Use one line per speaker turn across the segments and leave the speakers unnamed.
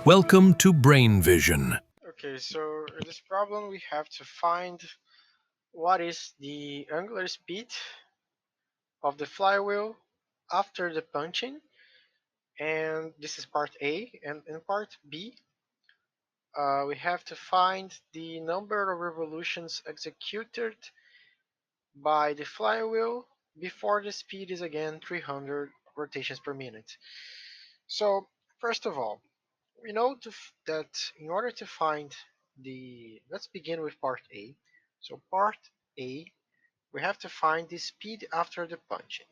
Welcome to Brain Vision.
Okay, so in this problem we have to find what is the angular speed of the flywheel after the punching, and this is part A. And in part B, we have to find the number of revolutions executed by the flywheel before the speed is again 300 rotations per minute. So first of all, we know that in order to find let's begin with part A. So part A, we have to find the speed after the punching.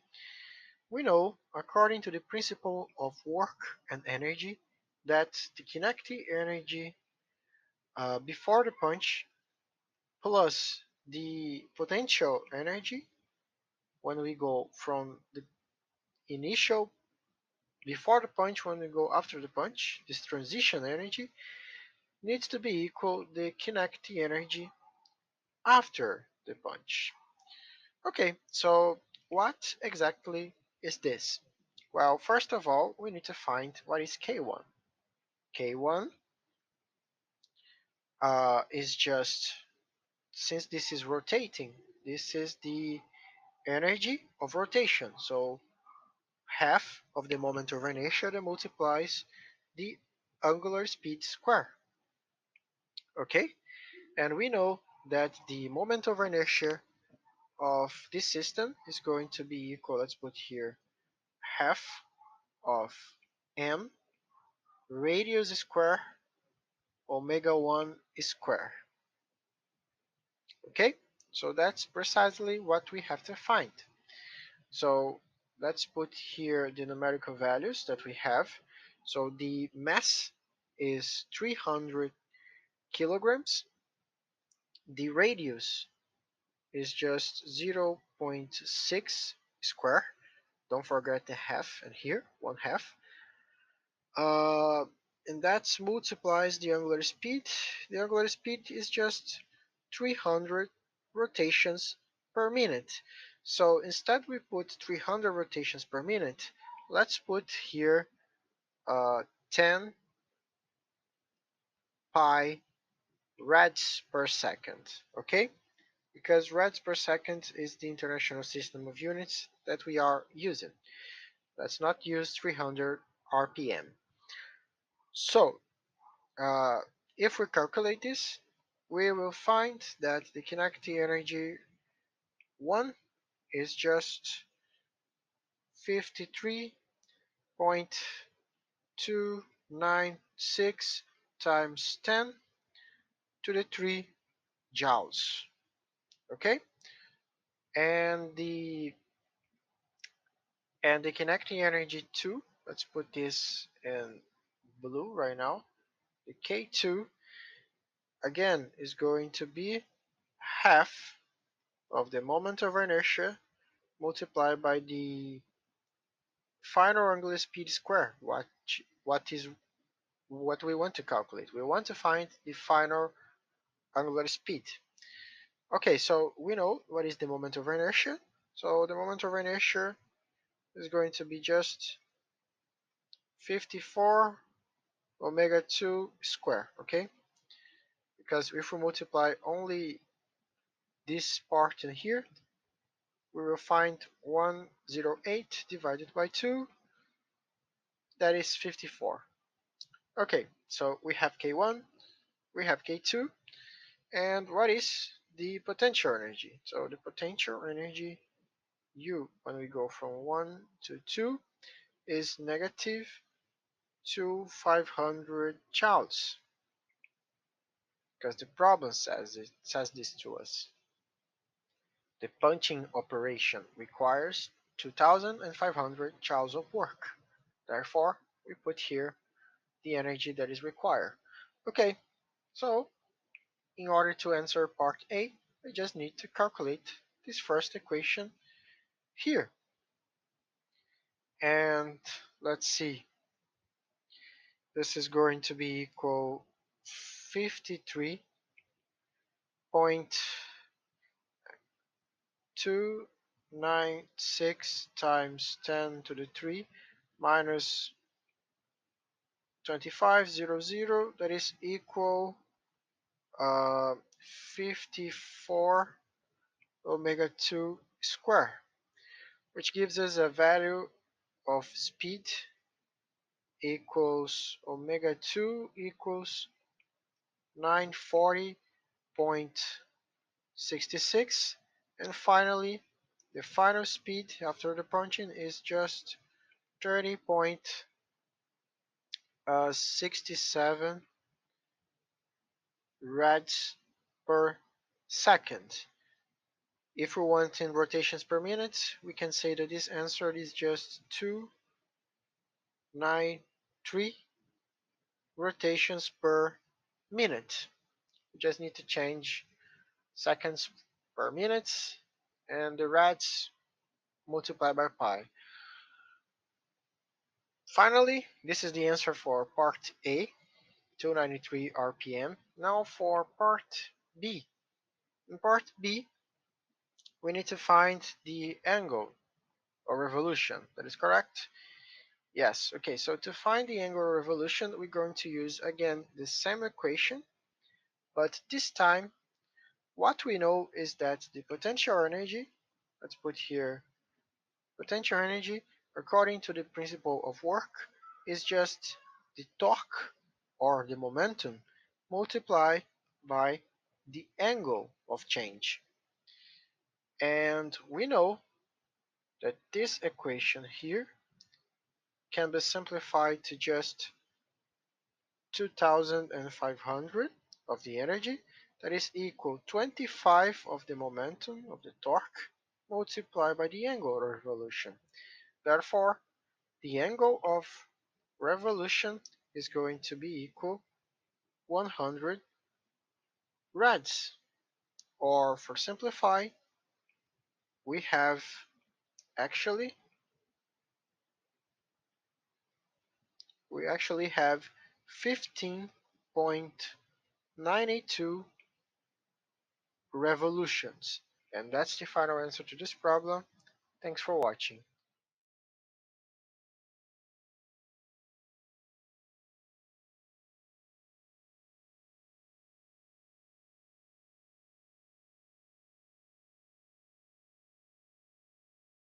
We know, according to the principle of work and energy, that the kinetic energy before the punch plus the potential energy when we go from the initial before the punch when we go after the punch, this transition energy needs to be equal the kinetic energy after the punch. Okay, so what exactly is this? Well, first of all, we need to find what is K1. K1 is just, since this is rotating, this is the energy of rotation. So half of the moment of inertia that multiplies the angular speed square. Okay, and we know that the moment of inertia of this system is going to be equal, let's put here, half of m radius square omega 1 square. Okay, so that's precisely what we have to find. So let's put here the numerical values that we have. So the mass is 300 kilograms. The radius is just 0.6 square. Don't forget the half, and here 1/2. Uh, and that multiplies the angular speed. The angular speed is just 300 rotations per minute. So instead we put 300 rotations per minute. Let's put here 10 pi rads per second. Okay? Because rads per second is the international system of units that we are using. Let's not use 300 RPM. So Uh, if we calculate this, we will find that the kinetic energy 1 is just 53.296 times 10 to the 3 joules. Okay? And the kinetic energy 2, let's put this in blue right now. The K2 again is going to be half of the moment of inertia multiplied by the final angular speed square. What we want to calculate? We want to find the final angular speed. Okay, so we know what is the moment of inertia. So the moment of inertia is going to be just 54 omega 2 square, okay? Because if we multiply only this part in here, we will find 108 divided by 2, that is 54. Okay, so we have K1, we have K2, and what is the potential energy? So the potential energy U, when we go from 1 to 2, is negative to 500 joules, because the problem says this to us. The punching operation requires 2500 joules of work. Therefore, we put here the energy that is required. Okay, so in order to answer part A, I just need to calculate this first equation here. And let's see, this is going to be equal 53.296 times 10 to the 3 minus 2500, that is equal uh, 54 omega 2 square, which gives us a value of speed equals omega 2 equals 940.66, and finally the final speed after the punching is just 30.67 rads per second. If we want in rotations per minute, we can say that this answer is just 293 rotations per minute. We just need to change seconds per minute and the rads multiplied by pi. Finally, this is the answer for part A, 293 RPM. Now for part B. In part B, we need to find the angle of revolution. That is correct? Yes. Okay, so to find the angle of revolution, we're going to use again the same equation, but this time what we know is that the potential energy, let's put here potential energy, according to the principle of work, is just the torque or the momentum multiplied by the angle of change. And we know that this equation here can be simplified to just 2500 of the energy, that is equal 25 of the momentum of the torque multiplied by the angle of revolution. Therefore, the angle of revolution is going to be equal 100 rads. Or for simplify, we have actually we actually have 15.92 revolutions. And that's the final answer to this problem. Thanks for watching.